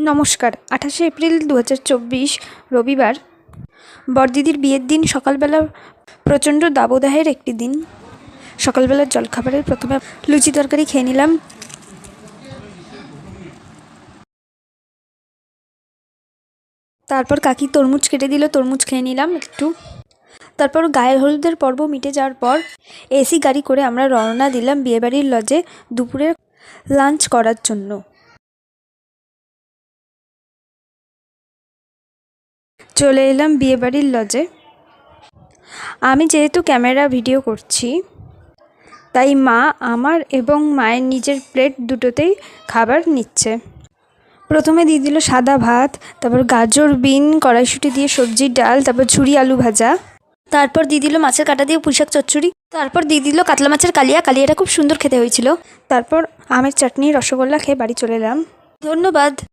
নমস্কার। 28শে এপ্রিল 2024 রবিবার। বড়দিদির বিয়ের দিন। সকালবেলা প্রচণ্ড দাবদাহের একটি দিন। সকালবেলার জলখাবারের প্রথমে লুচি তরকারি খেয়ে নিলাম। তারপর কাকি তরমুজ কেটে দিল, তরমুজ খেয়ে নিলাম একটু। তারপর গায়ের হলুদের পর্ব মিটে যাওয়ার পর এসি গাড়ি করে আমরা রওনা দিলাম বিয়েবাড়ির লজে দুপুরে লাঞ্চ করার জন্য। চলে এলাম বিয়েবাড়ির লজে। আমি যেহেতু ক্যামেরা ভিডিও করছি, তাই মা আমার এবং মায়ের নিজের প্লেট দুটোতেই খাবার নিচ্ছে। প্রথমে দিয়ে দিল সাদা ভাত, তারপর গাজর বিন কড়াইশুঁটি দিয়ে সবজির ডাল, তারপর ঝুরি আলু ভাজা, তারপর দিয়ে দিল মাছের কাঁটা দিয়ে পুঁইশাক চচ্চড়ি, তারপর দিয়ে দিল কাতলা মাছের কালিয়াটা খুব সুন্দর খেতে হয়েছিল। তারপর আমের চাটনি রসগোল্লা খেয়ে বাড়ি চলে এলাম। ধন্যবাদ।